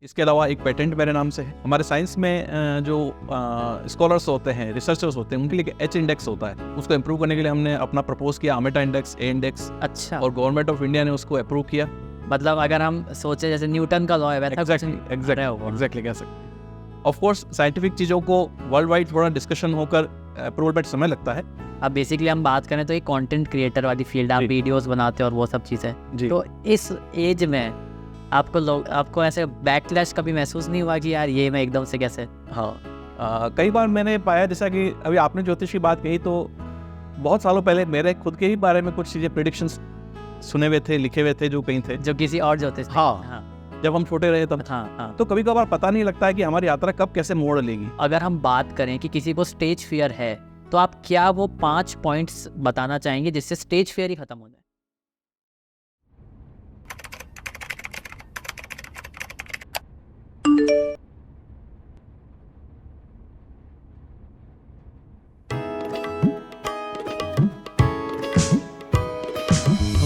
इसके अलावा एक पेटेंट मेरे नाम से है। हमारे साइंस में जो स्कॉलर्स होते हैं, रिसर्चर्स होते हैं, उनके लिए एच इंडेक्स होता है। उसको इम्प्रूव करने के लिए हमने अपना प्रपोज किया आमेटा इंडेक्स, ए इंडेक्स। अच्छा, और गवर्नमेंट ऑफ इंडिया ने उसको अप्रूव किया। मतलब अगर हम सोचे जैसे न्यूटन का लॉ है वैसा एग्जैक्टली कह सकते हैं। ऑफ कोर्स साइंटिफिक चीज़ों को वर्ल्ड वाइड थोड़ा डिस्कशन होकर अप्रूवल पर समय लगता है। अब बेसिकली हम बात करें तो ये कंटेंट क्रिएटर वाली फील्ड, आप वीडियोस बनाते हो और वो सब चीज़ें। तो इस एज में आपको ऐसे बैकलैश कभी महसूस नहीं हुआ कि यार ये मैं एकदम से कैसे? हाँ, कई बार मैंने पाया, जैसा कि अभी आपने ज्योतिष की बात कही, तो बहुत सालों पहले मेरे खुद के ही बारे में कुछ चीज़ें प्रेडिक्शंस सुने हुए थे, लिखे हुए थे, जो कहीं थे, जो किसी और ज्योतिष। हाँ, जब हम छोटे रहे तब। हाँ। तो कभी कभार पता नहीं लगता है कि हमारी यात्रा कब कैसे मोड़ लेगी। अगर हम बात करें कि किसी को स्टेज फियर है तो आप क्या वो 5 पॉइंट्स बताना चाहेंगे जिससे स्टेज फियर ही खत्म हो जाए?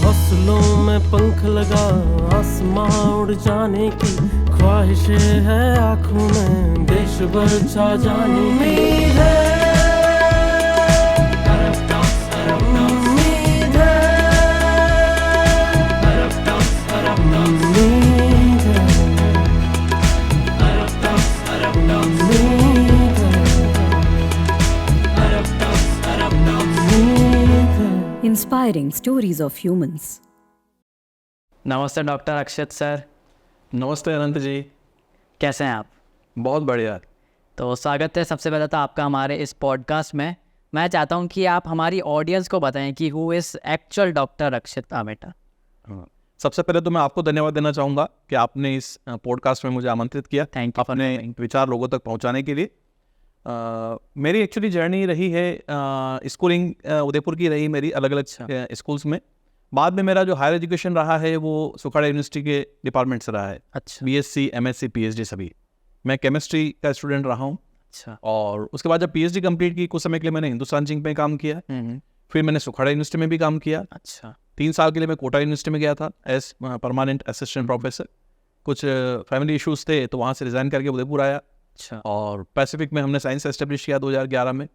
हौसलों में पंख लगा आसमां उड़ जाने की ख्वाहिशें है आँखों में, देश भर छा जाने की उम्मीद है। Inspiring stories of humans. नमस्ते डॉक्टर अक्षत सर। नमस्ते अनंत जी, कैसे हैं आप? बहुत बढ़िया। तो स्वागत है सबसे पहले तो आपका हमारे इस पॉडकास्ट में। मैं चाहता हूं कि आप हमारी ऑडियंस को बताएं कि हु इज़ एक्चुअल डॉक्टर अक्षत आमेटा। सबसे पहले तो मैं आपको धन्यवाद देना चाहूँगा कि आपने इस पॉडकास्ट में मुझे आमंत्रित किया, थैंक यू। अपने विचार लोगों तक पहुँचाने के लिए। मेरी एक्चुअली जर्नी रही है, स्कूलिंग उदयपुर की रही मेरी, अलग अलग स्कूल्स में। बाद में मेरा जो हायर एजुकेशन रहा है वो सुखाड़ा यूनिवर्सिटी के डिपार्टमेंट से रहा है। अच्छा, बीएससी, एमएससी, पीएचडी सभी। मैं केमिस्ट्री का स्टूडेंट रहा हूँ। अच्छा। और उसके बाद जब पीएचडी कंप्लीट की, कुछ समय के लिए मैंने हिंदुस्तान जिंक में काम किया। फिर मैंने सुखाड़ा यूनिवर्सिटी में भी काम किया। अच्छा। 3 साल के लिए मैं कोटा यूनिवर्सिटी में गया था एज परमानेंट असिस्टेंट प्रोफेसर। कुछ फैमिली इश्यूज थे तो वहाँ से रिज़ाइन करके उदयपुर आया। अच्छा। और पैसिफिक में हमने साइंस एस्टेब्लिश किया 2011 में।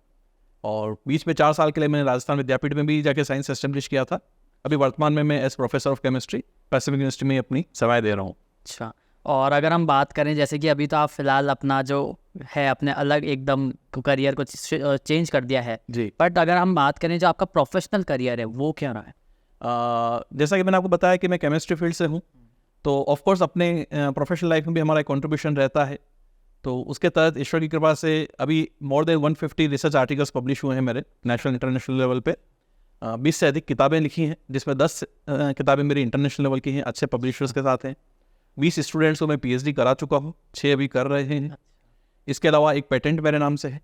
और बीच में 4 साल के लिए मैंने राजस्थान विद्यापीठ में भी जाके साइंस एस्टेब्लिश किया था। अभी वर्तमान में मैं as professor of chemistry Pacific University में अपनी सेवाएं दे रहा हूँ। अच्छा, और अगर हम बात करें जैसे कि अभी तो आप फिलहाल अपना जो है अपने अलग एकदम करियर को चेंज कर दिया है जी। बट अगर हम बात करें जो आपका प्रोफेशनल करियर है वो क्या रहा है? जैसा कि मैंने आपको बताया कि मैं केमिस्ट्री फील्ड से हूँ, तो ऑफकोर्स अपने प्रोफेशनल लाइफ में भी हमारा कॉन्ट्रीब्यूशन रहता है। तो उसके तहत ईश्वर की कृपा से अभी more than 150 research articles publish हुए हैं मेरे नेशनल इंटरनेशनल लेवल पे। 20 से अधिक किताबें लिखी हैं, जिसमें 10 किताबें मेरी इंटरनेशनल लेवल की हैं, अच्छे पब्लिशर्स के साथ हैं। 20 स्टूडेंट्स को मैं पीएचडी करा चुका हूँ, 6 अभी कर रहे हैं। इसके अलावा एक पेटेंट मेरे नाम से है।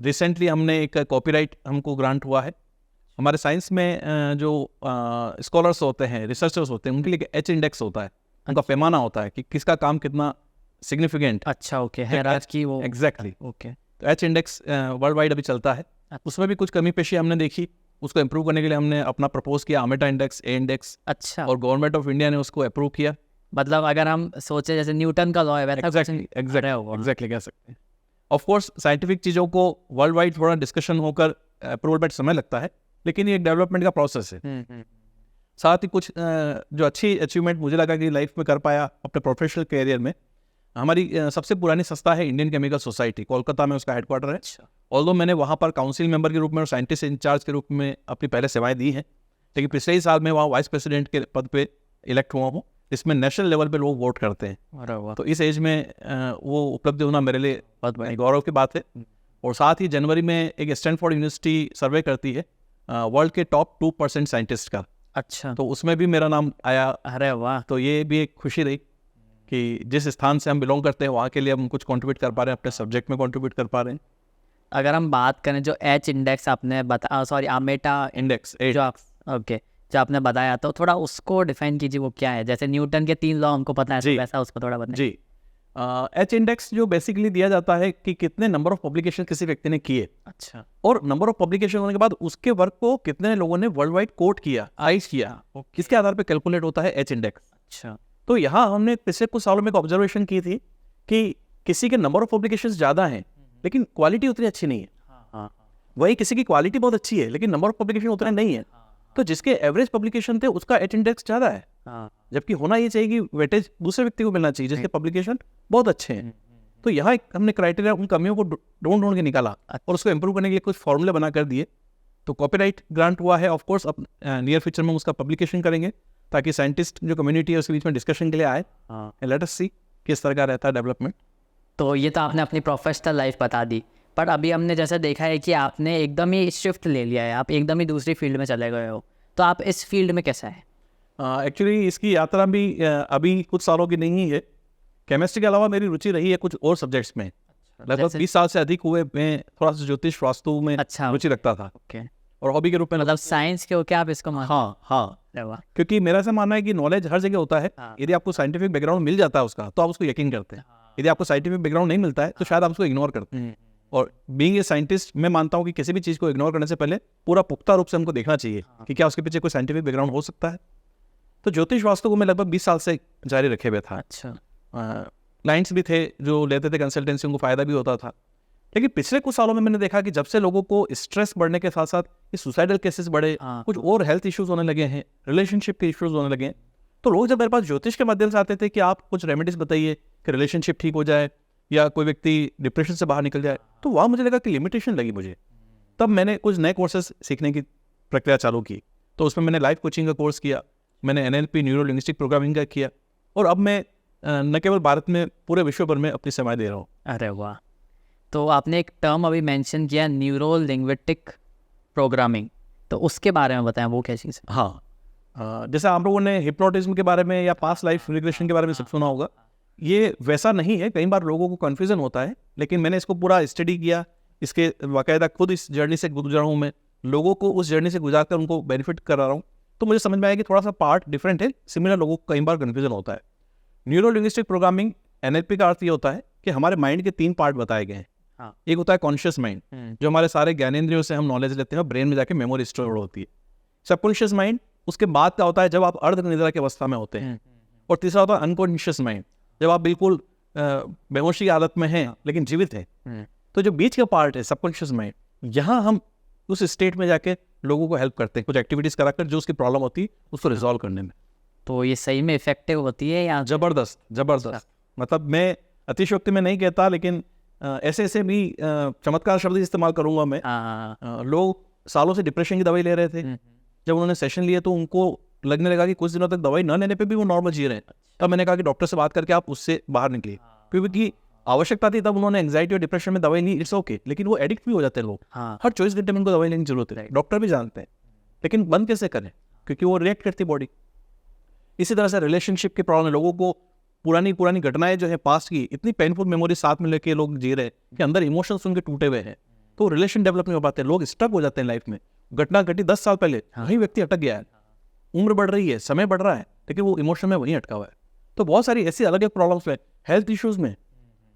रिसेंटली हमने एक कॉपीराइट हमको ग्रांट हुआ है। हमारे साइंस में जो स्कॉलर्स होते हैं, रिसर्चर्स होते हैं, उनके लिए एच इंडेक्स होता है, उनका पैमाना होता है कि किसका काम कितना सिग्निफिकेंट। अच्छा, ओके, हायरार्की वो। Exactly, okay. तो एच इंडेक्स वर्ल्ड वाइड अभी चलता है। उसमें भी कुछ कमी पेशी हमने देखी, उसको इम्प्रूव करने के लिए हमने अपना प्रपोज किया आमेटा इंडेक्स, ए इंडेक्स। अच्छा, और गवर्नमेंट ऑफ इंडिया ने उसको अप्रूव किया। मतलब अगर हम सोचे जैसे न्यूटन का लॉ है वैसा एग्जैक्टली कह सकते हैं। ऑफ कोर्स साइंटिफिक चीज़ों को वर्ल्ड वाइड थोड़ा डिस्कशन होकर अप्रूवल पर समय लगता है, लेकिन ये एक डेवलपमेंट का प्रोसेस है। साथ ही कुछ जो अच्छी अचीवमेंट मुझे लगा कि लाइफ में कर पाया अपने प्रोफेशनल करियर में। हमारी सबसे पुरानी संस्था है इंडियन केमिकल सोसाइटी, कोलकाता में उसका हेडक्वार्टर है। ऑल्दो मैंने वहाँ पर काउंसिल मेंबर के रूप में और साइंटिस्ट इंचार्ज के रूप में अपनी पहले सेवाएं दी हैं, लेकिन पिछले ही साल में वहाँ वाइस प्रेसिडेंट के पद पे इलेक्ट हुआ हूँ। इसमें नेशनल लेवल पे लोग वोट करते हैं, तो इस एज में वो उपलब्धि होना मेरे लिए बहुत बड़ी गौरव की बात है। और साथ ही जनवरी में एक स्टैनफोर्ड यूनिवर्सिटी सर्वे करती है वर्ल्ड के टॉप 2% साइंटिस्ट का। अच्छा, तो उसमें भी मेरा नाम आया। अरे वाह। तो ये भी एक खुशी रही कि जिस स्थान से हम बिलोंग करते हैं वहाँ के लिए हम कुछ कंट्रीब्यूट कर पा रहे हैं, अपने सब्जेक्ट में कंट्रीब्यूट कर पा रहे हैं। अगर हम बात करें जो एच इंडेक्स आपने आमेटा इंडेक्स जो आपने बताया, तो थोड़ा उसको डिफाइन कीजिए, वो क्या है? जैसे न्यूटन के 3 लॉ हमको पता है, तो वैसा उसको थोड़ा बताएं। जी, एच इंडेक्स जो बेसिकली दिया जाता है कि कितने नंबर ऑफ पब्लिकेशन किसी व्यक्ति ने किए। अच्छा, और नंबर ऑफ पब्लिकेशन होने के बाद उसके वर्क को कितने लोगों ने वर्ल्ड वाइड कोट किया, आइज किया, किसके आधार पे कैलकुलेट होता है एच इंडेक्स। अच्छा, तो यहाँ हमने पिछले कुछ सालों में एक ऑब्जर्वेशन की थी कि किसी के नंबर ऑफ पब्लिकेशंस ज़्यादा हैं लेकिन क्वालिटी उतनी अच्छी नहीं है। वही किसी की क्वालिटी बहुत अच्छी है लेकिन नंबर ऑफ पब्लिकेशन उतने नहीं है। तो जिसके एवरेज पब्लिकेशन थे उसका एट इंडेक्स ज़्यादा है, जबकि होना ये चाहिए कि वेटेज दूसरे व्यक्ति को मिलना चाहिए जिसके पब्लिकेशन बहुत अच्छे हैं। तो यहाँ एक हमने क्राइटेरिया उन कमियों को ढूंढ के निकाला और उसको इम्प्रूव करने के लिए कुछ फॉर्मूले बना कर दिए। तो कॉपीराइट ग्रांट हुआ है, ऑफकोर्स अब नियर फ्यूचर में उसका पब्लिकेशन करेंगे ताकि साइंटिस्ट जो कम्युनिटी है उसके बीच में डिस्कशन के लिए आए। लेट अस सी किस तरह का रहता है डेवलपमेंट। तो ये तो आपने अपनी प्रोफेशनल लाइफ बता दी, पर अभी हमने जैसा देखा है कि आपने एकदम ही शिफ्ट ले लिया है, आप एकदम ही दूसरी फील्ड में चले गए हो। तो आप इस फील्ड में कैसा है? एक्चुअली इसकी यात्रा भी अभी कुछ सालों की नहीं है। केमिस्ट्री के अलावा मेरी रुचि रही है कुछ और सब्जेक्ट्स में। लगभग 20 साल से अधिक हुए मैं थोड़ा सा ज्योतिष वास्तु में रुचि रखता था। और हॉबी के रूप में मतलब साइंस के हो क्या आप इसको मानते? हाँ, क्योंकि मेरा ऐसा मानना है कि नॉलेज हर जगह होता है। यदि आपको साइंटिफिक बैकग्राउंड मिल जाता है उसका तो आप उसको यकीन करते हैं। यदि आपको साइंटिफिक बैकग्राउंड नहीं मिलता है तो शायद आप उसको इग्नोर करते हैं। और बीइंग ए साइंटिस्ट मैं मानता हूँ कि किसी भी चीज़ को इग्नोर करने से पहले पूरा पुख्ता रूप से हमको देखना चाहिए कि क्या उसके पीछे कोई साइंटिफिक बैकग्राउंड हो सकता है। तो ज्योतिष वास्तु को मैं लगभग 20 साल से जारी रखे हुए था। क्लाइंट्स भी थे जो लेते थे कंसल्टेंसी, उनको फ़ायदा भी होता था। लेकिन पिछले कुछ सालों में मैंने देखा कि जब से लोगों को स्ट्रेस बढ़ने के साथ साथ ये सुसाइडल केसेस बढ़े, कुछ और हेल्थ इश्यूज होने लगे हैं, रिलेशनशिप के इश्यूज होने लगे हैं, तो लोग जब मेरे पास ज्योतिष के माध्यम से आते थे कि आप कुछ रेमेडीज बताइए कि रिलेशनशिप ठीक हो जाए या कोई व्यक्ति डिप्रेशन से बाहर निकल जाए, तो वहाँ मुझे लगा कि लिमिटेशन लगी मुझे। तब मैंने कुछ नए कोर्सेज सीखने की प्रक्रिया चालू की। तो उसमें मैंने लाइफ कोचिंग का कोर्स किया, मैंने NLP न्यूरो लिंग्विस्टिक प्रोग्रामिंग का किया, और अब मैं न केवल भारत में पूरे विश्व भर में अपनी सेवाएं दे रहा हूँ। अरे वाह। तो आपने एक टर्म अभी मेंशन किया न्यूरो लिंग्विस्टिक प्रोग्रामिंग, तो उसके बारे में बताएं, वो क्या चीज़ है? हाँ, जैसे आप लोगों ने हिप्नोटिज्म के बारे में या पास्ट लाइफ रिग्रेशन के बारे में सब सुना होगा। ये वैसा नहीं है, कई बार लोगों को कन्फ्यूजन होता है, लेकिन मैंने इसको पूरा स्टडी किया, इसके बाकायदा खुद इस जर्नी से गुजरा हूँ मैं, लोगों को उस जर्नी से गुजार कर उनको बेनिफिट करा रहा हूँ। तो मुझे समझ में आया कि थोड़ा सा पार्ट डिफरेंट है, सिमिलर लोगों को कई बार कन्फ्यूजन होता है। न्यूरो लिंग्विस्टिक प्रोग्रामिंग NLP का अर्थ ये होता है कि हमारे माइंड के 3 पार्ट बताए गए हैं। एक होता है कॉन्शियस माइंड, जो हमारे सारे ज्ञानेंद्रियों से हम नॉलेज लेते हैं और ब्रेन में जाके मेमोरी स्टोर होती है। सबकॉन्शियस माइंड उसके बाद का होता है जब आप अर्ध निद्रा की अवस्था में होते हैं। और तीसरा होता है अनकॉन्शियस माइंड, जब आप बिल्कुल बेहोशी की हालत में हैं लेकिन जीवित हैं। तो जो बीच का पार्ट है सबकॉन्शियस माइंड, यहाँ हम उस स्टेट में जाके लोगों को हेल्प करते हैं कुछ एक्टिविटीज कराकर जो उसकी प्रॉब्लम होती है उसको रिजॉल्व करने में। तो ये सही में इफेक्टिव होती है या? जबरदस्त। मतलब मैं अतिशयोक्ति में नहीं कहता, लेकिन ऐसे भी चमत्कार शब्द इस्तेमाल करूंगा मैं। लोग सालों से डिप्रेशन की दवाई ले रहे थे, जब उन्होंने सेशन लिए तो उनको लगने लगा कि कुछ दिनों तक दवाई न लेने पे भी वो नॉर्मल जी रहे हैं। तब मैंने कहा कि डॉक्टर से बात करके आप उससे बाहर निकलिए, क्योंकि आवश्यकता थी। तब उन्होंने एंग्जाइटी और डिप्रेशन में दवाई ली, इट्स ओके, लेकिन वो एडिक्ट भी हो जाते हैं लोग। हर 24 घंटे में उनको दवाई लेने की जरूरत है, डॉक्टर भी जानते हैं, लेकिन बंद कैसे करें, क्योंकि वो रिएक्ट करती बॉडी। इसी तरह से रिलेशनशिप की प्रॉब्लम, लोगों को पुरानी घटनाएं जो है पास्ट की इतनी पेनफुल मेमोरी साथ में लेके लोग जी रहे हैं कि अंदर इमोशंस उनके टूटे हुए हैं, तो रिलेशन डेवलप नहीं हो पाते, लोग स्टक हो जाते हैं लाइफ में। घटना घटी 10 साल पहले, वही व्यक्ति अटक गया है, उम्र बढ़ रही है, समय बढ़ रहा है, लेकिन वो इमोशन में वहीं अटका हुआ है। तो बहुत सारी ऐसी अलग अलग प्रॉब्लम्स में, हेल्थ इश्यूज में,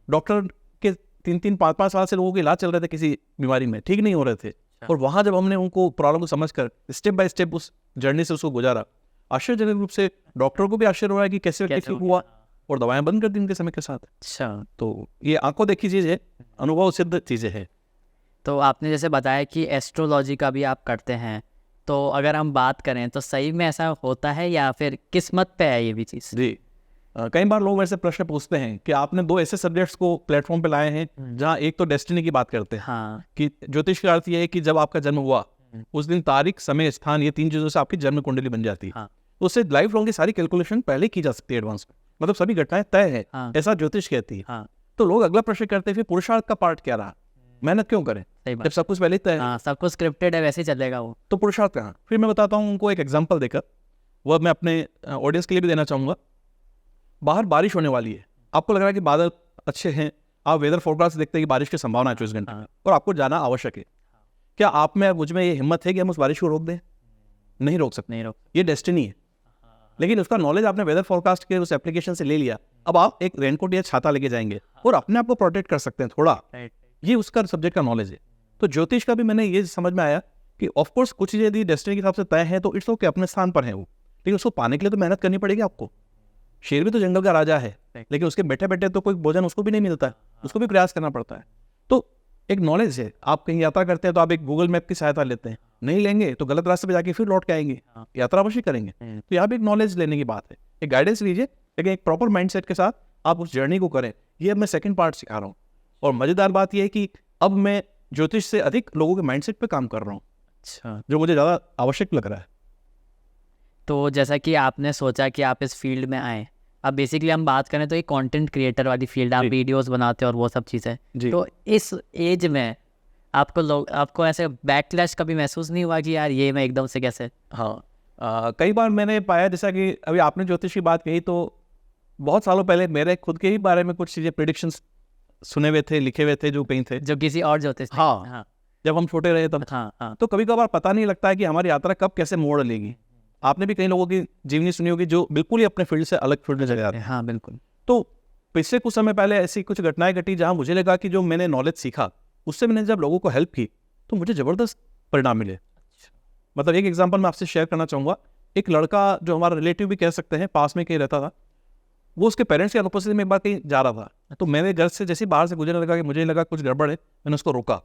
डॉक्टर के 3-3, 5-5 साल से लोगों के इलाज चल रहे थे किसी बीमारी में, ठीक नहीं हो रहे थे, और वहां जब हमने उनको प्रॉब्लम को समझकर स्टेप बाय स्टेप उस जर्नी से उसको गुजारा, आश्चर्यजनक रूप से डॉक्टर को भी आश्चर्य हुआ कि कैसे ठीक हुआ, और दवाएं बंद कर दी उनके समय के साथ। अच्छा, तो ये आंखों देखी चीज़ है, अनुभव सिद्ध चीज़ें हैं। तो आपने जैसे बताया कि एस्ट्रोलॉजी का भी आप करते हैं, तो अगर हम बात करें तो सही में ऐसा होता है या फिर किस्मत पे है ये भी चीज़? जी, कई बार लोग वैसे प्रश्न पूछते हैं कि आपने 2 ऐसे सब्जेक्ट्स को प्लेटफॉर्म पे लाए हैं जहाँ एक तो डेस्टिनी की बात करते हैं, कि ज्योतिष का अर्थ ये है कि जब आपका जन्म हुआ उस दिन तारीख, समय, स्थान, ये 3 चीज़ों से आपकी जन्म कुंडली बन जाती है। तो उससे लाइफ लॉन्ग की सारी कैलकुलेशन पहले की जा सकती है एडवांस में, मतलब सभी घटनाएं तय है, ऐसा ज्योतिष कहती है। तो लोग अगला प्रश्न करते हैं फिर पुरुषार्थ का पार्ट क्या रहा, मेहनत क्यों करें जब सब कुछ पहले तय है? सब कुछ स्क्रिप्टेड है, वैसे ही चलेगा वो, तो पुरुषार्थ कहाँ? फिर मैं बताता हूँ उनको एक एग्जाम्पल देकर, वह मैं अपने ऑडियंस के लिए भी देना चाहूँगा। बाहर बारिश होने वाली है, आपको लग रहा है कि बादल अच्छे हैं, आप वेदर फोरकास्ट देखते हैं कि बारिश की संभावना है 24 घंटे में, और आपको जाना आवश्यक है। क्या आप में, मुझ में ये हिम्मत है कि हम उस बारिश को रोक दें? नहीं रोक सकते, ये डेस्टिनी है। लेकिन उसका नॉलेज आपने वेदर फोरकास्ट के उस एप्लीकेशन से ले लिया, अब आप एक रेनकोट या छाता लेके जाएंगे और अपने आप को प्रोटेक्ट कर सकते हैं थोड़ा, ये उसका सब्जेक्ट का नॉलेज है। तो ज्योतिष का भी मैंने ये समझ में आया कि ऑफकोर्स कुछ चीज़ें यदि डेस्टिनी के हिसाब से तय है तो इट्स ओके, अपने स्थान पर है वो, लेकिन उसको पाने के लिए तो मेहनत करनी पड़ेगी आपको। शेर भी तो जंगल का राजा है, लेकिन उसके बैठे बैठे तो कोई भोजन उसको भी नहीं मिलता है, उसको भी प्रयास करना पड़ता है। तो एक नॉलेज है, आप कहीं यात्रा करते हैं तो आप एक गूगल मैप की सहायता लेते हैं, नहीं लेंगे तो गलत रास्ते पे जाके फिर लौट के आएंगे, यात्रा अवश्य करेंगे। तो यहाँ भी एक नॉलेज लेने की बात है, एक गाइडेंस लीजिए, लेकिन एक प्रॉपर माइंडसेट के साथ आप उस जर्नी को करें। ये अब मैं सेकंड पार्ट सिखा रहा हूँ, और मज़ेदार बात यह है कि अब मैं ज्योतिष से अधिक लोगों के माइंडसेट पे काम कर रहा हूँ, अच्छा, जो मुझे ज़्यादा आवश्यक लग रहा है। तो जैसा कि आपने सोचा कि आप इस फील्ड में आए, अब बेसिकली हम बात करें तो ये कंटेंट क्रिएटर वाली फील्ड, आप जी। वीडियोस बनाते हो और वो सब चीज़ें। जी। तो इस एज में आपको ऐसे बैकलैश कभी महसूस नहीं हुआ कि यार ये मैं एकदम से कैसे? हाँ, कई बार मैंने पाया, जैसा कि अभी आपने ज्योतिष की बात कही, तो बहुत सालों पहले मेरे खुद के ही बारे में कुछ चीज़ें प्रिडिक्शंस सुने हुए थे, लिखे हुए थे जो कहीं थे, जो किसी और ज्योतिष ने- हाँ। हाँ जब हम छोटे रहे तब। हाँ हाँ तो कभी कभार पता नहीं लगता है कि हमारी यात्रा कब कैसे मोड़ लेगी। आपने भी कई लोगों की जीवनी सुनी होगी जो बिल्कुल ही अपने फील्ड से अलग फील्ड में चले जाते हैं। हाँ बिल्कुल। तो पिछले कुछ समय पहले ऐसी कुछ घटनाएं घटी जहां मुझे लगा कि जो मैंने नॉलेज सीखा उससे मैंने जब लोगों को हेल्प की तो मुझे ज़बरदस्त परिणाम मिले। मतलब एक एग्जांपल मैं आपसे शेयर करना चाहूँगा। एक लड़का जो हमारा रिलेटिव भी कह सकते हैं, पास में कहीं रहता था, वो उसके पेरेंट्स की अनुपस्थिति में एक बार कहीं जा रहा था, तो मैंने घर से जैसे ही बाहर से गुजरने लगा कि मुझे लगा कुछ गड़बड़ है, मैंने उसको रोका,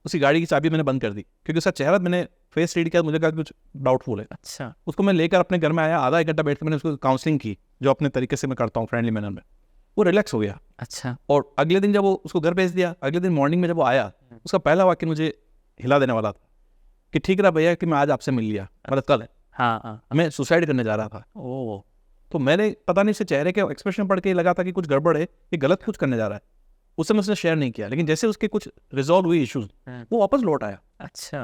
उसकी गाड़ी की चाबी मैंने बंद कर दी, क्योंकि उसका चेहरा मैंने फेस रीड किया, मुझे लगा कुछ डाउटफुल है। अच्छा उसको मैं लेकर अपने घर में आया, आधा एक घंटा बैठ कर मैंने उसको काउंसलिंग की, जो अपने तरीके से मैं करता हूँ फ्रेंडली मैनर में। वो रिलैक्स हो गया, अच्छा और अगले दिन जब वो उसको घर भेज दिया, अगले दिन मॉर्निंग में जब वो आया, उसका पहला वाक्य मुझे हिला देने वाला था कि ठीक रहा भैया कि मैं आज आपसे मिल लिया, मतलब कल हाँ हाँ मैं सुसाइड करने जा रहा था। ओ तो मैंने पता नहीं, उससे चेहरे के एक्सप्रेशन पढ़ के लगा था कि कुछ गड़बड़ है, ये गलत कुछ करने जा रहा है। उस समय उसने शेयर नहीं किया, लेकिन जैसे उसके कुछ रिजॉल्व हुई इश्यूज, वो वापस लौट आया। अच्छा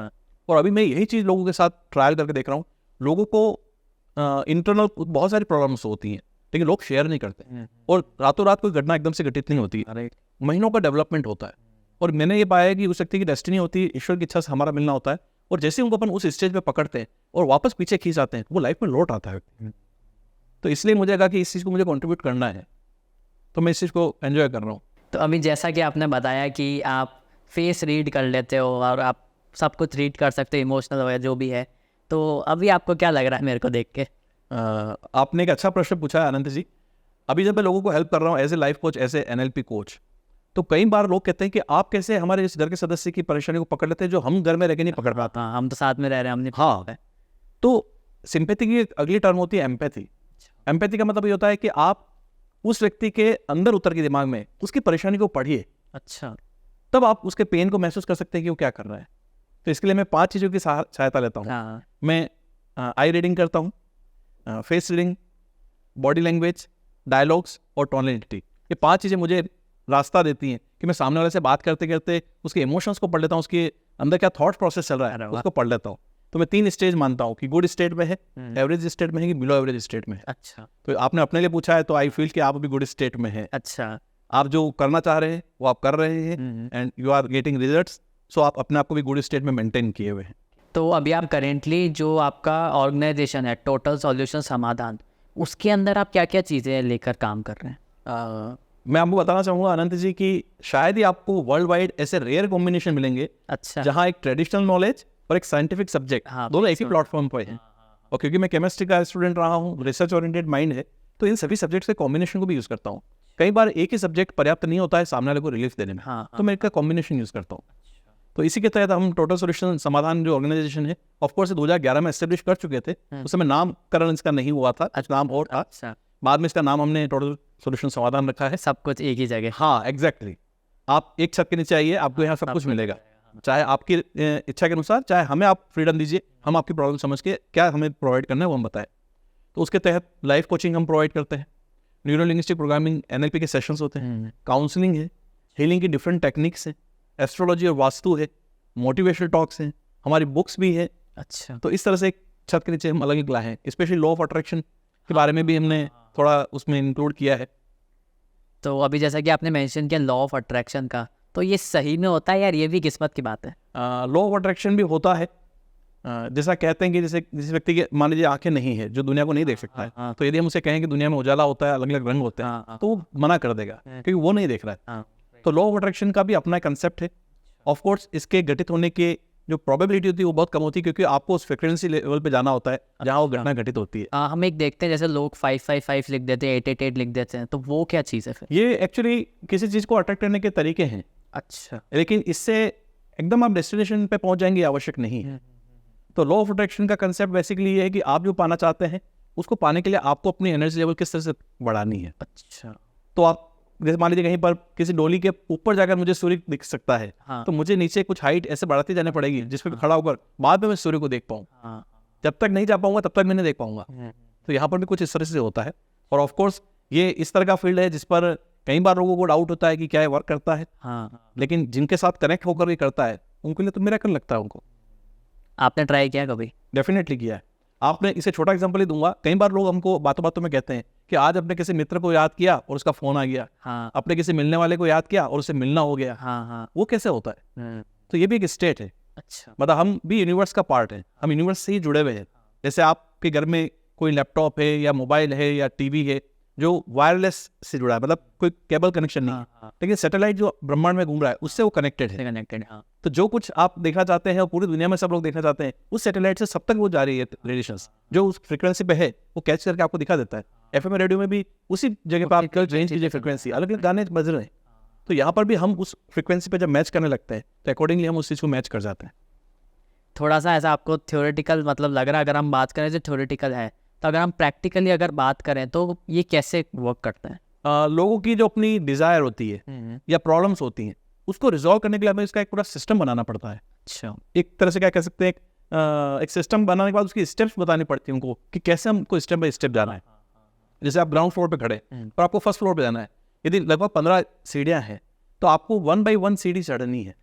और अभी मैं यही चीज़ लोगों के साथ ट्रायल करके देख रहा हूँ। लोगों को इंटरनल बहुत सारी प्रॉब्लम्स होती हैं, लेकिन लोग शेयर नहीं करते, और रातों रात कोई घटना एकदम से घटित नहीं होती, महीनों का डेवलपमेंट होता है। और मैंने ये पाया है कि उस व्यक्ति की डेस्टिनी होती है, ईश्वर की इच्छा से हमारा मिलना होता है, और जैसे उनको अपन उस स्टेज पे पकड़ते हैं और वापस पीछे खींच आते हैं, वो लाइफ में लौट आता है। तो इसलिए मुझे लगा कि इस चीज़ को मुझे कंट्रीब्यूट करना है, तो मैं इस चीज़ को एंजॉय कर रहा हूँ। तो अभी जैसा कि आपने बताया कि आप फेस रीड कर लेते हो और आप सब कुछ रीड कर सकते हो, इमोशनल वगैरह जो भी है, तो अभी आपको क्या लग रहा है मेरे को देख के? आपने एक अच्छा प्रश्न पूछा है अनंत जी। अभी जब मैं लोगों को हेल्प कर रहा हूँ as a life coach, as a NLP coach, तो कई बार लोग कहते हैं कि आप कैसे हमारे इस घर के सदस्य की परेशानी को पकड़ लेते हैं जो हम घर में रह के नहीं पकड़ पाते। हाँ हम तो साथ में रह रहे हैं, हमने हाँ, तो सिंपैथी की एक अगली टर्म होती है एम्पैथी। एम्पैथी का मतलब ये होता है कि आप उस व्यक्ति के अंदर उतर के दिमाग में उसकी परेशानी को पढ़िए, अच्छा तब आप उसके पेन को महसूस कर सकते हैं कि वो क्या कर रहा है। तो इसके लिए मैं 5 चीज़ों की सहायता लेता हूँ। हाँ मैं आई रीडिंग करता हूँ, face reading, body language, dialogues और टोनलिटी। ये 5 चीज़ें मुझे रास्ता देती हैं कि मैं सामने वाले से बात करते करते उसके इमोशंस को पढ़ लेता हूँ, उसके अंदर क्या थॉट प्रोसेस चल रहा अरे है वाह। उसको पढ़ लेता हूँ। तो मैं 3 स्टेज मानता हूँ कि गुड स्टेट में है, एवरेज स्टेट में है, कि बिलो एवरेज स्टेट में है। अच्छा तो आपने अपने लिए पूछा है, तो आई फील कि आप अभी गुड स्टेट में हैं। अच्छा आप जो करना चाह रहे हैं वो आप कर रहे हैं, and you are getting results, so आप अपने आप को भी गुड स्टेट में मेंटेन किए हुए हैं। तो अभी आप करेंटली जो आपका ऑर्गेनाइजेशन है टोटल सॉल्यूशन समाधान, उसके अंदर आप क्या क्या चीज़ें लेकर काम कर रहे हैं? मैं आपको बताना चाहूँगा अनंत जी कि शायद ही आपको वर्ल्ड वाइड ऐसे रेयर कॉम्बिनेशन मिलेंगे अच्छा जहाँ एक ट्रेडिशनल नॉलेज और एक साइंटिफिक सब्जेक्ट हाँ, दोनों एक ही प्लेटफॉर्म पर हैं। और क्योंकि मैं केमिस्ट्री का स्टूडेंट रहा हूँ, रिसर्च ओरिएंटेड माइंड है, तो इन सभी सब्जेक्ट्स के कॉम्बिनेशन को भी यूज़ करता हूँ। कई बार एक ही सब्जेक्ट पर्याप्त नहीं होता है सामने वाले को रिलीफ देने में, हाँ, तो मैं इसका कॉम्बिनेशन यूज़ करता हूँ। तो इसी के तहत हम टोटल सॉल्यूशन समाधान जो ऑर्गेनाइजेशन है, ऑफकोर्स 2011 में एस्टेब्लिश कर चुके थे। उस समय नामकरण इसका नहीं हुआ था, नाम और था। अच्छा बाद में इसका नाम हमने टोटल सॉल्यूशन समाधान रखा है। सब कुछ एक ही जगह। हाँ एग्जैक्टली, आप एक छत के नीचे आइए, आपको यहाँ सब कुछ मिलेगा, चाहे आपकी इच्छा के अनुसार, चाहे हमें आप फ्रीडम दीजिए, हम आपकी प्रॉब्लम समझ के क्या हमें प्रोवाइड करना है वो हम बताएं। तो उसके तहत लाइफ कोचिंग हम प्रोवाइड करते हैं, न्यूरो लिंग्विस्टिक प्रोग्रामिंग NLP के सेशंस होते हैं, काउंसलिंग है, हीलिंग की डिफरेंट टेक्निक्स हैं, एस्ट्रोलॉजी और वास्तु है, मोटिवेशनल टॉक्स हैं, हमारी बुक्स भी है। अच्छा तो इस तरह से एक छत के नीचे हम अलग अलग लाए हैं। स्पेशली लॉ ऑफ अट्रैक्शन के बारे में भी हमने थोड़ा उसमें इंक्लूड किया है। तो अभी जैसा कि आपने मेंशन किया लॉ ऑफ अट्रैक्शन का, तो ये सही में होता है यार, ये भी किस्मत की बात है? लॉ ऑफ अट्रैक्शन भी होता है। जैसा कहते हैं कि जैसे जिस व्यक्ति के मान लीजिए आंखें नहीं है, जो दुनिया को नहीं देख सकता है, तो यदि हम उसे कहें कि दुनिया में उजाला होता है, अलग अलग रंग होते हैं, तो वो मना कर देगा क्योंकि वो नहीं देख रहा है। तो लॉ ऑफ अट्रैक्शन का भी अपना कंसेप्ट है। ऑफ कोर्स इसके घटित होने के जो प्रोबेबिलिटी होती है वो बहुत कम होती है, क्योंकि आपको उस फ्रिक्वेंसी लेवल पे जाना होता है जहाँ वो घटना घटित होती है। हम एक देखते हैं जैसे लोग 555 लिख देते हैं, 888 लिख देते हैं, तो वो क्या चीज़ है फिर? ये एक्चुअली किसी चीज़ को अट्रैक्ट करने के तरीके हैं, अच्छा, लेकिन इससे एकदम आप डेस्टिनेशन पे पहुंच जाएंगे आवश्यक नहीं है। तो लॉ ऑफ अट्रैक्शन का कंसेप्ट बेसिकली ये है कि आप जो पाना चाहते हैं उसको पाने के लिए आपको अपनी एनर्जी लेवल किस तरह से बढ़ानी है। अच्छा, तो आप जैसे मान लीजिए कहीं पर किसी डोली के ऊपर जाकर मुझे सूर्य दिख सकता है, हाँ। तो मुझे नीचे कुछ हाइट ऐसे बढ़ाती जानी पड़ेगी जिसपे मैं खड़ा होकर बाद में मैं सूर्य को देख पाऊँ। हाँ, जब तक नहीं जा पाऊंगा तब तक मैं नहीं देख पाऊंगा। तो यहाँ पर भी कुछ इस तरह से होता है। और ऑफ कोर्स ये इस तरह का फील्ड है जिस पर कई बार लोगों को डाउट होता है कि क्या ये वर्क करता है, हाँ। लेकिन जिनके साथ कनेक्ट होकर ये करता है उनके लिए तो मिरेकल लगता है उनको। आपने ट्राई किया कभी? डेफिनेटली किया है। आपने इसे छोटा एग्जांपल ही दूंगा, कई बार लोग हमको बातों बातों में कहते हैं कि आज अपने किसी मित्र को याद किया और उसका फोन आ गया, हाँ, अपने किसी मिलने वाले को याद किया और उससे मिलना हो गया। हाँ, हाँ। वो कैसे होता है? तो ये भी एक स्टेट है। अच्छा, मतलब हम भी यूनिवर्स का पार्ट है, हम यूनिवर्स से ही जुड़े हुए हैं। जैसे आपके घर में कोई लैपटॉप है या मोबाइल है या टीवी है जो वायरलेस से जुड़ा है, मतलब कोई केबल कनेक्शन नहीं है, हाँ, लेकिन सैटेलाइट जो ब्रह्मांड में घूम रहा है उससे वो कनेक्टेड है। कनेक्टेड, हाँ। तो जो कुछ आप देखना चाहते हैं और पूरी दुनिया में सब लोग देखना चाहते हैं, उस सैटेलाइट से सब तक वो जा रही है रेडिएशंस, जो उस फ्रीक्वेंसी पे है वो कैच करके आपको दिखा देता है। एफएम रेडियो में भी उसी जगह पे आप रेंज कीजिए फ्रीक्वेंसी, अलग अलग गाने बज रहे हैं। तो यहाँ पर भी हम उस फ्रीक्वेंसी पे जब मैच करने लगते हैं तो अकॉर्डिंगली हम उस चीज़ को मैच कर जाते हैं। थोड़ा सा ऐसा आपको थ्योरेटिकल मतलब लग रहा है? अगर हम बात करें जो थ्योरेटिकल है, तो अगर हम प्रैक्टिकली अगर बात करें तो ये कैसे वर्क करता है? लोगों की जो अपनी डिज़ायर होती है या प्रॉब्लम्स होती हैं उसको रिजॉल्व करने के लिए हमें इसका एक पूरा सिस्टम बनाना पड़ता है। अच्छा, एक तरह से क्या कह सकते हैं, एक सिस्टम बनाने के बाद उसकी स्टेप्स बतानी पड़ती हैं उनको कि कैसे हमको स्टेप बाय स्टेप जाना है। जैसे आप ग्राउंड फ्लोर पे खड़े और आपको फर्स्ट फ्लोर पे जाना है, यदि लगभग 15 सीढ़ियाँ हैं तो आपको 1 by 1 सीढ़ी चढ़नी है।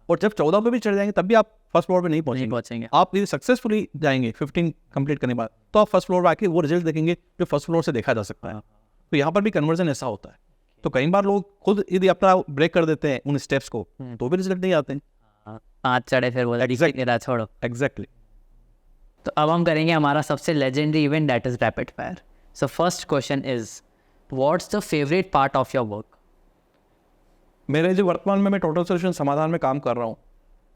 और जब 14 पे भी चढ़ जाएंगे तब भी आप फर्स्ट फ्लोर पे नहीं पहुंचेंगे। आप यदि सक्सेसफुली जाएंगे 15 कंप्लीट करने के बाद तो आप फर्स्ट फ्लोर पे आके वो रिजल्ट देखेंगे जो फर्स्ट फ्लोर से देखा जा सकता है। तो यहाँ पर भी कन्वर्जन ऐसा होता है। तो कई बार लोग खुद यदि अपना ब्रेक कर देते हैं उन स्टेप्स को तो भी रिजल्ट नहीं आते हैं। 5 चढ़े फिर बोला Exactly. रहा छोड़ो। एग्जैक्टली। तो अब हम करेंगे हमारा सबसे legendary event, that is rapid fire. So first question is, what's the favourite part of your work? मेरे जो वर्तमान में मैं टोटल सोल्यूशन समाधान में काम कर रहा हूँ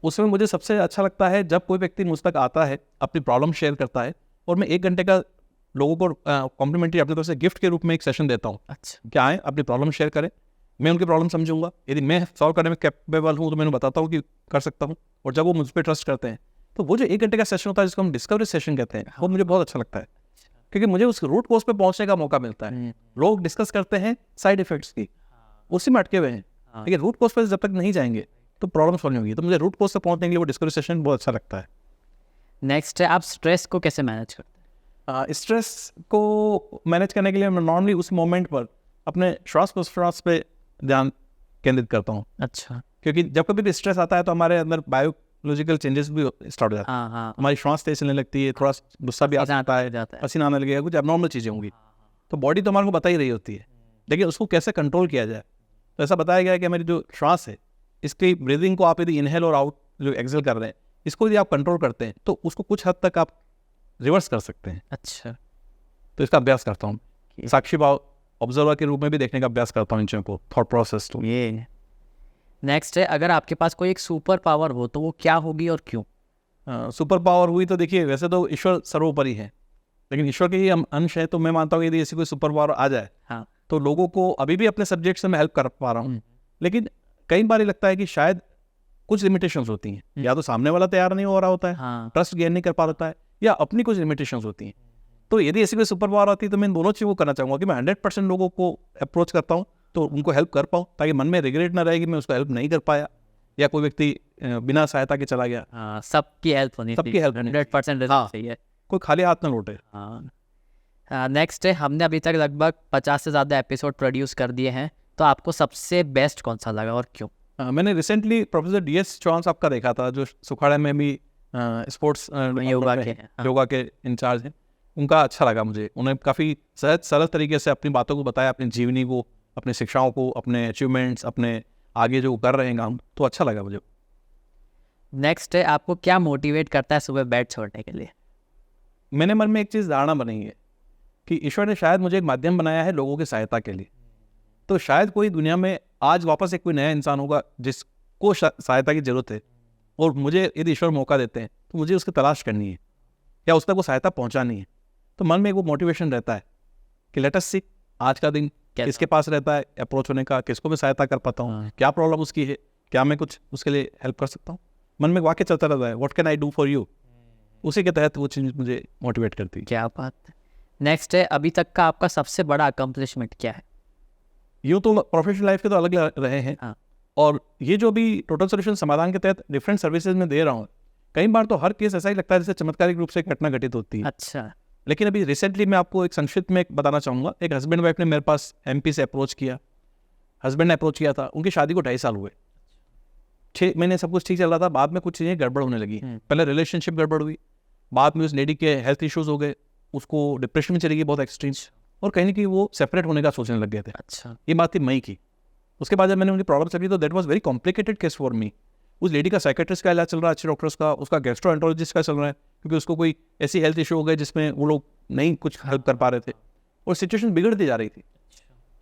उसमें मुझे सबसे अच्छा लगता है जब कोई व्यक्ति मुझ तक आता है, अपनी प्रॉब्लम शेयर करता है और मैं 1 घंटे का लोगों को कॉम्प्लीमेंट्री अपनी तरफ से गिफ्ट के रूप में एक सेशन देता हूँ। अच्छा, क्या आए अपनी प्रॉब्लम शेयर करें, मैं उनकी प्रॉब्लम समझूंगा, यदि मैं सॉल्व करने में कैपेबल हूँ तो मैं उन्हें बताता हूँ कि कर सकता हूँ। और जब वो मुझ पर ट्रस्ट करते हैं तो वो जो 1 घंटे का सेशन होता है जिसको हम डिस्कवरी सेशन कहते हैं वो मुझे बहुत अच्छा लगता है, क्योंकि मुझे उस रूट कोज पे पहुंचने का मौका मिलता है। लोग डिस्कस करते हैं साइड इफेक्ट्स की, उसी में अटके हुए हैं, लेकिन रूट कोज पे जब तक नहीं जाएंगे तो प्रॉब्लम सॉल्व नहीं होगी। तो मुझे रूट कोज पे पहुंचने के लिए वो डिस्कवरी सेशन बहुत अच्छा लगता है। नेक्स्ट है, आप स्ट्रेस को कैसे मैनेज करते हैं? स्ट्रेस को मैनेज करने के लिए मैं नॉर्मली उस मोमेंट पर अपने श्वास प्रश्वास पे ध्यान केंद्रित करता हूँ। अच्छा, क्योंकि जब कभी भी स्ट्रेस आता है तो हमारे अंदर बायोलॉजिकल चेंजेस भी स्टार्ट हो जाते हैं। हाँ, हाँ, हमारी श्वास तेज चलने लगती है, थोड़ा गुस्सा भी आ पसीना सकता है, जाता है। पसीना आने लगेगा, कुछ एबनॉर्मल चीज़ें होंगी। तो बॉडी तो हमारे को बता ही रही होती है, लेकिन उसको कैसे कंट्रोल किया जाए। तो ऐसा बताया गया है कि हमारी जो श्वास है इसकी ब्रीदिंग को आप यदि इनहेल और आउट जो एक्सेल कर रहे हैं इसको यदि आप कंट्रोल करते हैं तो उसको कुछ हद तक आप रिवर्स कर सकते हैं। अच्छा, तो इसका अभ्यास करता हूँ, साक्षी भाव ऑब्जर्वर के रूप में भी देखने का अभ्यास करता हूँ इन चीज़ों को, थॉट प्रोसेस तो। ये नेक्स्ट है, अगर आपके पास कोई एक सुपर पावर हो तो वो क्या होगी और क्यों? सुपर पावर हुई तो देखिए वैसे तो ईश्वर सर्वोपरि है, लेकिन ईश्वर के ही हम अंश है। तो मैं मानता हूँ यदि ऐसी कोई सुपर पावर आ जाए हाँ, तो लोगों को अभी भी अपने सब्जेक्ट से मैं हेल्प कर पा रहा हूँ, लेकिन कई बार ये लगता है कि शायद कुछ लिमिटेशंस होती हैं, या तो सामने वाला तैयार नहीं हो रहा होता है, हाँ, ट्रस्ट गेन नहीं कर पा रहा है, या अपनी कुछ लिमिटेशंस होती हैं। तो यदि ऐसी कोई सुपर पावर आती है तो मैं इन दोनों चीज़ों को करना चाहूँगा कि मैं 100% लोगों को अप्रोच करता हूँ तो उनको हेल्प कर पाऊँ, ताकि मन में रिग्रेट ना रहे कि मैं उसको हेल्प नहीं कर पाया या कोई व्यक्ति बिना सहायता के चला गया। हाँ, सबकी हेल्प होनी सबकी help होनी 100% हाँ। सही है। कोई खाली हाथ ना लौटे। हाँ, नेक्स्ट है, हमने अभी तक लगभग 50 से ज़्यादा एपिसोड प्रोड्यूस कर दिए हैं, तो आपको सबसे बेस्ट कौन सा लगा और क्यों? मैंने रिसेंटली प्रोफेसर DS चौहान साहब का देखा था, जो सुखाड़ा में भी स्पोर्ट्स योगा के इंचार्ज हैं। उनका अच्छा लगा मुझे, उन्हें काफ़ी सहज सरल तरीके से अपनी बातों को बताया, अपनी जीवनी को, अपनी शिक्षाओं को, अपने अचीवमेंट्स, अपने आगे जो कर रहे हैं काम, तो अच्छा लगा मुझे। नेक्स्ट है, आपको क्या मोटिवेट करता है सुबह बेड छोड़ने के लिए? मेरे मन में एक चीज़ धारणा बनी है कि ईश्वर ने शायद मुझे एक माध्यम बनाया है लोगों की सहायता के लिए। तो शायद कोई दुनिया में आज वापस एक कोई नया इंसान होगा जिसको सहायता की ज़रूरत है, और मुझे यदि ईश्वर मौका देते हैं तो मुझे उसकी तलाश करनी है या उस तक वो सहायता पहुंचानी है, तो मन में एक वो मोटिवेशन रहता है कि लेट अस सी आज का दिन किसके पास रहता है अप्रोच होने का, किसको मैं सहायता कर पाता हूँ, क्या प्रॉब्लम उसकी है, क्या मैं कुछ उसके लिए हेल्प कर सकता हूँ। मन में वाक्य चलता रहता है, what can I do for you. उसी के तहत वो चीज़ मुझे मोटिवेट करती है। क्या बात है। नेक्स्ट है, अभी तक का आपका सबसे बड़ा अकम्पलिशमेंट क्या है? यूँ तो प्रोफेशनल लाइफ के तो अलग रहे हैं, हाँ। और ये जो भी टोटल सोल्यूशन समाधान के तहत डिफरेंट सर्विसेज में दे रहा हूँ, कई बार तो हर केस ऐसा ही लगता है जैसे चमत्कारिक रूप से एक घटना घटित होती है। अच्छा। लेकिन अभी रिसेंटली मैं आपको एक संक्षिप्त में बताना चाहूँगा। एक हस्बैंड वाइफ ने मेरे पास MP से अप्रोच किया, हस्बैंड ने अप्रोच किया था, उनकी शादी को 2.5 साल हुए, 6 महीने सब कुछ ठीक चल रहा था, बाद में कुछ चीज़ें गड़बड़ होने लगी। पहले रिलेशनशिप गड़बड़ हुई, बाद में उस लेडी के हेल्थ इश्यूज हो गए, उसको डिप्रेशन में चली गई बहुत एक्सट्रीम, और कहीं ना कहीं वो सेपरेट होने का सोचने लग गए थे। अच्छा। ये बात थी मई की। उसके बाद जब मैंने उनकी प्रॉब्लम समझी तो that was very complicated case for me. उस लेडी का साइकेट्रिस्ट का इलाज चल रहा है, अच्छे डॉक्टर्स का, उसका गैस्ट्रोएंटरोलॉजिस्ट का चल रहा है, क्योंकि उसको कोई ऐसी हेल्थ इशू हो गए जिसमें वो लोग नहीं कुछ हेल्प कर पा रहे थे, और सिचुएशन बिगड़ती जा रही थी।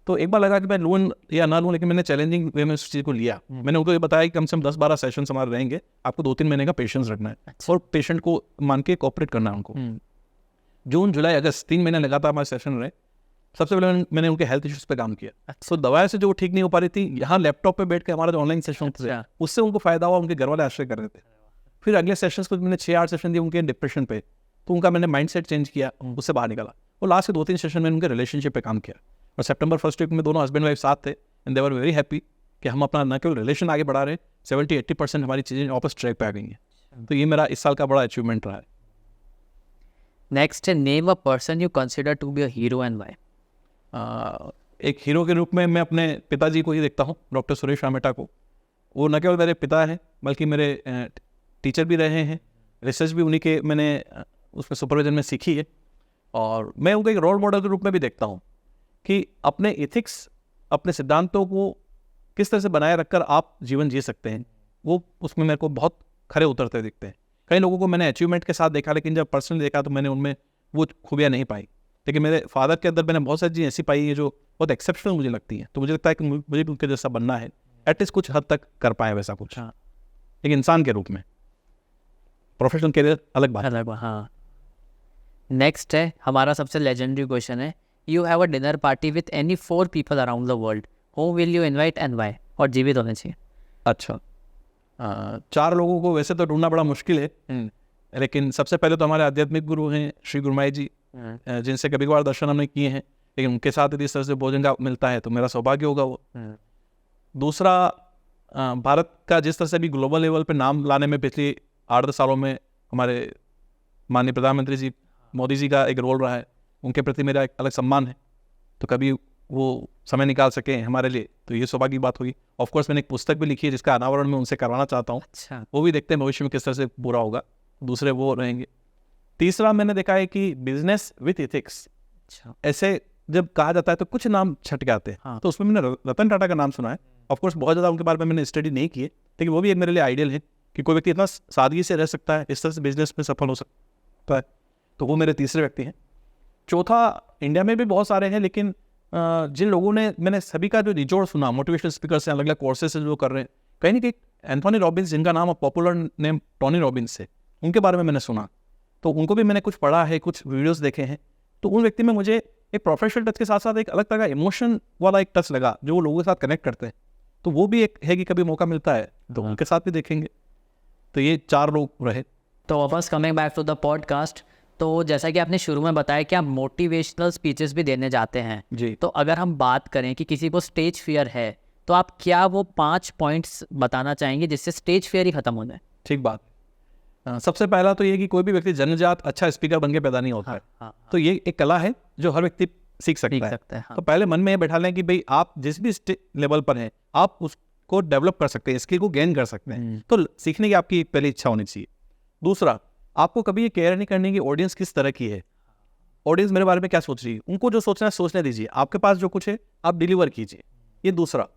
तो एक बार लगा कि मैं लूँ या ना लूँ, लेकिन मैंने चैलेंजिंग वे में उस चीज़ को लिया। मैंने उनको ये बताया कि कम से कम 10-12 सेशंस हमारे रहेंगे, आपको 2-3 महीने का पेशेंस रखना है और पेशेंट को मान के कोऑपरेट करना है उनको। जून, जुलाई, अगस्त 3 महीने लगातार हमारे सेशन रहे। सबसे पहले मैंने उनके हेल्थ इश्यूज पे काम किया। तो दवाई से जो ठीक नहीं हो पा रही थी, यहाँ लैपटॉप पे बैठ के हमारा जो ऑनलाइन सेशन थे उससे उनको फायदा हुआ, उनके घर वाले आश्रय कर रहे थे। फिर अगले सेशंस को मैंने 6-8 सेशन दिए उनके डिप्रेशन पे, तो उनका मैंने माइंडसेट चेंज किया, उससे बाहर निकाला। और लास्ट के 2-3 सेशन में उनके रिलेशनशिप पे काम किया, और सितंबर 1st वीक में दोनों हस्बैंड वाइफ साथ थे, and they were very happy कि हम अपना न केवल रिलेशन आगे बढ़ा रहे, 70-80% हमारी चीज़ें वापस ट्रैक पे आ गई हैं। तो ये मेरा इस साल का बड़ा अचीवमेंट रहा है। नेक्स्ट है, name a person you consider to be a hero and why. एक हीरो के रूप में मैं अपने पिताजी को ही देखता हूँ, डॉक्टर सुरेश रामेटा को। वो न केवल मेरे पिता हैं बल्कि मेरे टीचर भी रहे हैं, रिसर्च भी उन्हीं के मैंने उसमें सुपरविजन में सीखी है, और मैं उनको एक रोल मॉडल के रूप में भी देखता हूँ कि अपने एथिक्स, अपने सिद्धांतों को किस तरह से बनाए रखकर आप जीवन जी सकते हैं, वो उसमें मेरे को बहुत खरे उतरते दिखते हैं। कई लोगों को मैंने अचीवमेंट के साथ देखा, लेकिन जब पर्सनली देखा तो मैंने उनमें वो खूबियाँ नहीं पाई। लेकिन मेरे फादर के अंदर मैंने बहुत सारी चीज़ें ऐसी पाई है जो बहुत एक्सेप्शनल मुझे लगती हैं। तो मुझे लगता है कि मुझे भी उनके जैसा बनना है, एटलीस्ट कुछ हद तक कर पाए वैसा कुछ, एक इंसान के रूप में। प्रोफेशनल करियर अलग बात है। हाँ। नेक्स्ट है, हमारा सबसे लेजेंडरी क्वेश्चन है, you have a dinner party with any 4 people around the world, who will you invite and why? और जीवित होने चाहिए। अच्छा, 4 लोगों को वैसे तो ढूंढना बड़ा मुश्किल है, लेकिन सबसे पहले तो हमारे आध्यात्मिक गुरु हैं श्री गुरुमाई जी, जिनसे कभी कभार दर्शन हमने किए हैं, लेकिन उनके साथ यदि इस तरह से भोजन का मिलता है तो मेरा सौभाग्य होगा वो। दूसरा, भारत का जिस तरह से भी ग्लोबल लेवल पे नाम लाने में पिछले 8-10 सालों में हमारे माननीय प्रधानमंत्री जी मोदी जी का एक रोल रहा है, उनके प्रति मेरा एक अलग सम्मान है। तो कभी वो समय निकाल सके हमारे लिए तो ये सौभाग्य की बात होगी। ऑफकोर्स मैंने एक पुस्तक भी लिखी है जिसका अनावरण मैं उनसे करवाना चाहता हूँ। अच्छा। वो भी देखते हैं भविष्य में किस तरह से पूरा होगा। दूसरे वो रहेंगे। तीसरा, मैंने देखा है कि बिजनेस विथ एथिक्स, अच्छा, ऐसे जब कहा जाता है तो कुछ नाम छट के आते हैं। हाँ। तो उसमें मैंने रतन टाटा का नाम सुना है। ऑफकोर्स बहुत ज़्यादा उनके बारे में मैंने स्टडी नहीं की है, लेकिन वो भी एक मेरे लिए आइडियल है कि कोई व्यक्ति इतना सादगी से रह सकता है, इस तरह से बिजनेस में सफल हो सकता है। तो वो मेरे तीसरे व्यक्ति हैं। चौथा, इंडिया में भी बहुत सारे हैं, लेकिन जिन लोगों ने, मैंने सभी का जो निचोड़ सुना, मोटिवेशनल स्पीकर से, अलग अलग कोर्सेज से जो कर रहे हैं, कहीं ना कहीं एंथोनी रॉबिन्स, जिनका नाम पॉपुलर नेम टोनी रॉबिन्स है, उनके बारे में मैंने सुना। तो उनको भी मैंने कुछ पढ़ा है, कुछ वीडियोस देखे हैं। तो उन व्यक्ति में मुझे एक प्रोफेशनल टच के साथ साथ एक अलग तरह का इमोशन वाला एक टच लगा जो वो लोगों के साथ कनेक्ट करते हैं। तो वो भी एक है कि कभी मौका मिलता है तो उनके साथ भी देखेंगे। तो ये 4 लोग रहे। तो वापस coming back to the podcast, तो जैसा कि आपने शुरू में बताया कि आप मोटिवेशनल स्पीचेस भी देने जाते हैं जी। तो अगर हम बात करें कि किसी को स्टेज फियर है तो आप क्या वो 5 पॉइंट्स बताना चाहेंगे जिससे स्टेज फियर ही खत्म हो जाए? ठीक बात। सबसे पहला तो ये कि कोई भी व्यक्ति जन्मजात अच्छा स्पीकर बन के पैदा नहीं होता है। हाँ, तो ये एक कला है जो हर व्यक्ति सीख सकता है। हाँ। तो पहले मन में ये बैठा लें कि भाई आप जिस भी लेवल पर हैं आप उसको डेवलप कर सकते हैं, स्किल को गेन कर सकते हैं। तो सीखने की आपकी पहली इच्छा होनी चाहिए। दूसरा, आपको कभी ये केयर नहीं करनी कि ऑडियंस किस तरह की है, ऑडियंस मेरे बारे में क्या सोच रही है। उनको जो सोचना है सोचने दीजिए, आपके पास जो कुछ है आप डिलीवर कीजिए। ये दूसरा।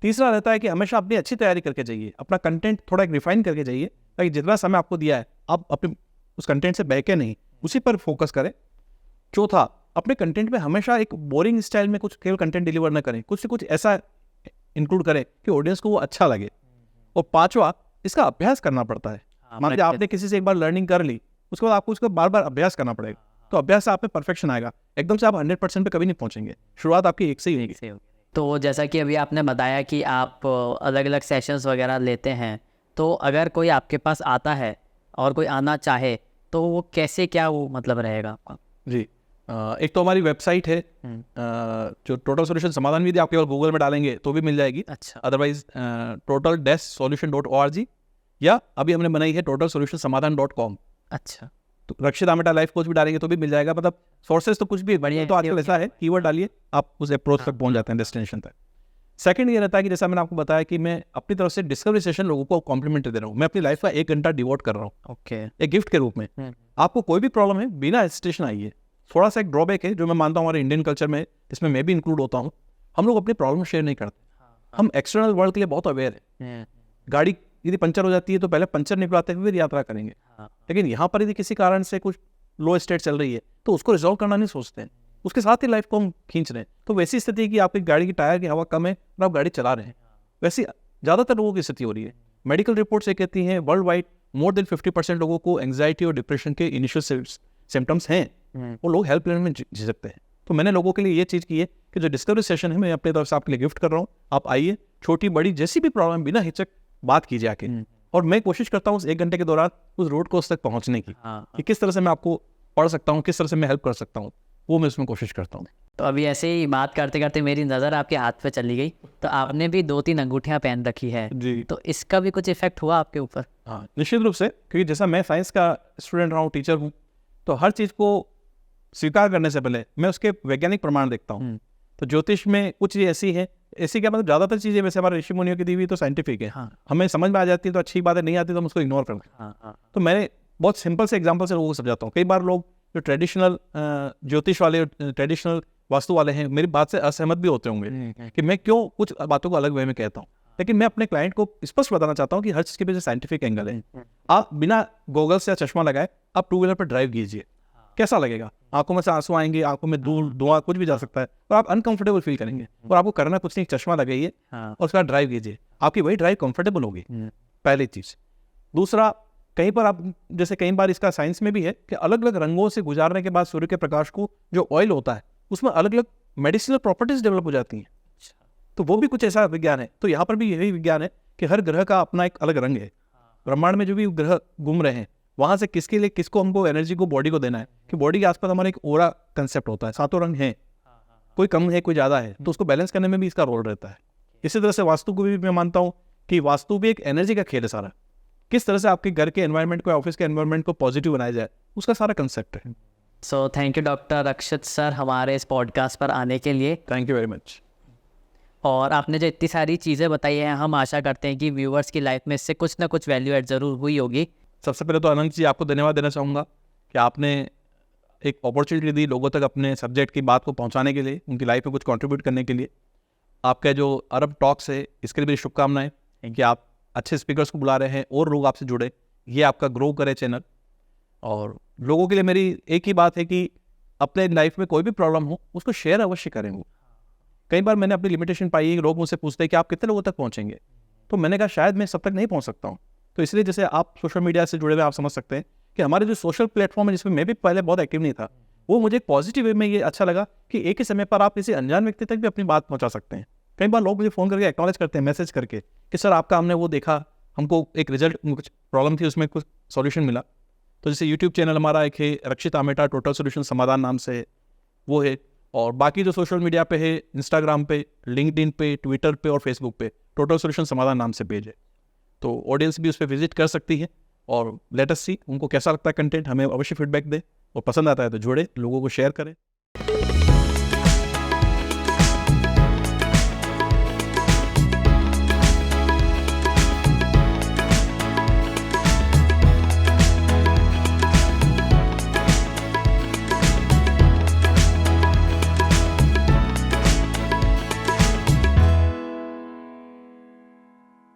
तीसरा रहता है कि हमेशा अपनी अच्छी तैयारी करके जाइए, अपना कंटेंट थोड़ा एक रिफाइन करके जाइए, ताकि जितना समय आपको दिया है आप अपने उस कंटेंट से बहके नहीं, उसी पर फोकस करें। चौथा, अपने कंटेंट में हमेशा एक बोरिंग स्टाइल में कुछ केवल कंटेंट डिलीवर न करें, कुछ से कुछ ऐसा इंक्लूड करें कि ऑडियंस को वो अच्छा लगे। और पांचवा, इसका अभ्यास करना पड़ता है। मान लीजिए आपने किसी से एक बार लर्निंग कर ली, उसके बाद आपको उसका बार बार अभ्यास करना पड़ेगा, तो अभ्यास से आप में परफेक्शन आएगा। एकदम से आप 100% पे कभी नहीं पहुंचेंगे, शुरुआत आपकी एक से ही होगी। तो जैसा कि अभी आपने बताया कि आप अलग अलग सेशंस वगैरह लेते हैं, तो अगर कोई आपके पास आता है और कोई आना चाहे तो वो कैसे, क्या वो मतलब रहेगा आपका? जी, एक तो हमारी वेबसाइट है जो टोटल सोल्यूशन समाधान भी, आप केवल गूगल में डालेंगे तो भी मिल जाएगी। अच्छा, अदरवाइज total-solution.org, या अभी हमने बनाई है totalsolutionsamadan.com। अच्छा, तो रक्षित आमेटा लाइफ कोच भी डालेंगे तो भी मिल जाएगा। मतलब सोर्सेज तो कुछ भी बढ़िया, तो आजकल ऐसा है कीवर्ड डालिए आप उस अप्रोच तक पहुंच जाते हैं, डेस्टिनेशन तक। सेकंड ये रहता है कि जैसा मैंने आपको बताया कि मैं अपनी तरफ से डिस्कवरी सेशन लोगों को कॉम्प्लीमेंट दे रहा हूँ। मैं अपनी लाइफ का 1 घंटा डिवोट कर रहा हूँ ओके, एक गिफ्ट के रूप में। आपको कोई भी प्रॉब्लम है, बिना हेजिटेशन आइए। थोड़ा सा एक ड्रॉबैक है जो मैं मानता हूँ हमारे इंडियन कल्चर में, इसमें मैं भी इंक्लूड होता हूँ, हम लोग अपनी प्रॉब्लम शेयर नहीं करते। हम एक्सटर्नल वर्ल्ड के लिए बहुत अवेयर है। गाड़ी यदि पंचर हो जाती है तो पहले पंचर निकलवाते हुए यात्रा करेंगे, लेकिन यहाँ पर यदि किसी कारण से कुछ लो स्टेट चल रही है तो उसको रिजॉल्व करना नहीं सोचते हैं, उसके साथ ही लाइफ को हम खींच रहे हैं। तो वैसी स्थिति है कि आपकी गाड़ी की टायर की हवा कम है और आप गाड़ी चला रहे हैं, वैसी ज़्यादातर लोगों की स्थिति हो रही है। मेडिकल रिपोर्ट्स ये कहती हैं वर्ल्ड वाइड मोर देन 50% लोगों को एंग्जाइटी और डिप्रेशन के इनिशियल सिम्टम्स हैं, वो लोग हेल्पलाइन में झिझकते हैं। तो मैंने लोगों के लिए ये चीज़ की है कि जो डिस्कवरी सेशन है मैं अपनी तरफ से आपके लिए गिफ्ट कर रहा हूँ। आप आइए, छोटी बड़ी जैसी भी प्रॉब्लम बिना हिचक बात कीजिए आके, और मैं कोशिश करता हूँ उस 1 घंटे के दौरान उस रोड कोर्स तक पहुँचने की, कि किस तरह से मैं आपको पढ़ सकता हूँ, किस तरह से मैं हेल्प कर सकता हूँ, वो मैं उसमें कोशिश करता हूँ। तो अभी ऐसे ही बात करते करते मेरी नज़र आपके हाथ पे चली गई, तो आपने भी 2-3 अंगूठियाँ पहन रखी है जी, तो इसका भी कुछ इफेक्ट हुआ आपके ऊपर? हाँ, निश्चित रूप से, क्योंकि जैसा मैं साइंस का स्टूडेंट रहा हूँ, टीचर हूँ, तो हर चीज़ को स्वीकार करने से पहले मैं उसके वैज्ञानिक प्रमाण देखता हूँ। तो ज्योतिष में कुछ चीज़ ऐसी है, ऐसी क्या मतलब ज़्यादातर चीज़ें वैसे हमारे ऋषि मुनियों की दी हुई तो साइंटिफिक है, हमें समझ में आ जाती है तो अच्छी बात है, नहीं आती तो हम उसको इग्नोर करते हैं। तो मैंने बहुत सिंपल से एग्जाम्पल से लोगों को समझाता हूँ। कई बार लोग जो ट्रेडिशनल ज्योतिष वाले, ट्रेडिशनल वास्तु वाले हैं, मेरी बात से असहमत भी होते होंगे कि मैं क्यों कुछ बातों को अलग वे में कहता हूँ, लेकिन मैं अपने क्लाइंट को स्पष्ट बताना चाहता हूँ कि हर चीज़ के पीछे साइंटिफिक एंगल है। आप बिना गॉगल्स या चश्मा लगाए आप 2 व्हीलर पर ड्राइव कीजिए, कैसा लगेगा? आंखों में से आंसू आएंगे, आंखों में धुआं कुछ भी जा सकता है, और आप अनकंफर्टेबल फील करेंगे। और आपको करना कुछ नहीं, चश्मा लगाइए और उसके बाद ड्राइव कीजिए, आपकी वही ड्राइव कंफर्टेबल होगी, पहली चीज़। दूसरा, कहीं पर आप जैसे कई बार इसका साइंस में भी है कि अलग अलग रंगों से गुजारने के बाद सूर्य के प्रकाश को जो ऑयल होता है उसमें अलग अलग मेडिसिनल प्रॉपर्टीज डेवलप हो जाती हैं, तो वो भी कुछ ऐसा विज्ञान है। तो यहाँ पर भी यही विज्ञान है कि हर ग्रह का अपना एक अलग रंग है। ब्रह्मांड में जो भी ग्रह घूम रहे हैं वहाँ से किसके लिए किसको हमको एनर्जी को बॉडी को देना है, कि बॉडी के आसपास हमारा एक ओरा कंसेप्ट होता है, 7 रंग हैं, कोई कम है कोई ज़्यादा है, तो उसको बैलेंस करने में भी इसका रोल रहता है। इसी तरह से वास्तु को भी मैं मानता हूँ कि वास्तु भी एक एनर्जी का खेल है सारा, किस तरह से आपके घर के एनवायरनमेंट को, ऑफिस के एनवायरनमेंट को पॉजिटिव बनाया जाए, उसका सारा कंसेप्ट है। So thank you doctor Rakshit sir हमारे इस पॉडकास्ट पर आने के लिए। Thank you very much. और आपने जो इतनी सारी चीज़ें बताई हैं, हम आशा करते हैं कि व्यूअर्स की लाइफ में इससे कुछ ना कुछ वैल्यू एड ज़रूर हुई होगी। सबसे पहले तो अनंत जी आपको धन्यवाद देना चाहूँगा कि आपने एक अपॉर्चुनिटी दी लोगों तक अपने सब्जेक्ट की बात को पहुँचाने के लिए, उनकी लाइफ में कुछ कंट्रीब्यूट करने के लिए। आपका जो अरब टॉक्स है इसके लिए भी शुभकामनाएं कि आप अच्छे स्पीकर्स को बुला रहे हैं और लोग आपसे जुड़े, ये आपका ग्रो करे चैनल। और लोगों के लिए मेरी एक ही बात है कि अपने लाइफ में कोई भी प्रॉब्लम हो उसको शेयर अवश्य करें। वो कई बार मैंने अपनी लिमिटेशन पाई है कि लोग मुझसे पूछते हैं कि आप कितने लोगों तक पहुँचेंगे, तो मैंने कहा शायद मैं सब तक नहीं पहुँच सकता हूँ। तो इसलिए जैसे आप सोशल मीडिया से जुड़े हुए आप समझ सकते हैं कि हमारे जो सोशल प्लेटफॉर्म है जिसमें मैं भी पहले बहुत एक्टिव नहीं था, वो मुझे पॉजिटिव वे में ये अच्छा लगा कि एक ही समय पर आप किसी अनजान व्यक्ति तक भी अपनी बात पहुंचा सकते हैं। कई बार लोग मुझे फ़ोन करके एक्नॉलेज करते हैं, मैसेज करके कि सर आपका हमने वो देखा, हमको एक रिजल्ट, कुछ प्रॉब्लम थी उसमें कुछ सॉल्यूशन मिला। तो जैसे यूट्यूब चैनल हमारा एक है रक्षित आमेटा टोटल सोल्यूशन समाधान नाम से, वो है। और बाकी जो सोशल मीडिया पे है, इंस्टाग्राम पे, लिंक्डइन पे, ट्विटर पे और फेसबुक पे टोटल सोल्यूशन समाधान नाम से पेज है। तो ऑडियंस भी उस पर विजिट कर सकती है और लेट अस सी उनको कैसा लगता है कंटेंट, हमें अवश्य फीडबैक दे, और पसंद आता है तो जुड़े, लोगों को शेयर करें।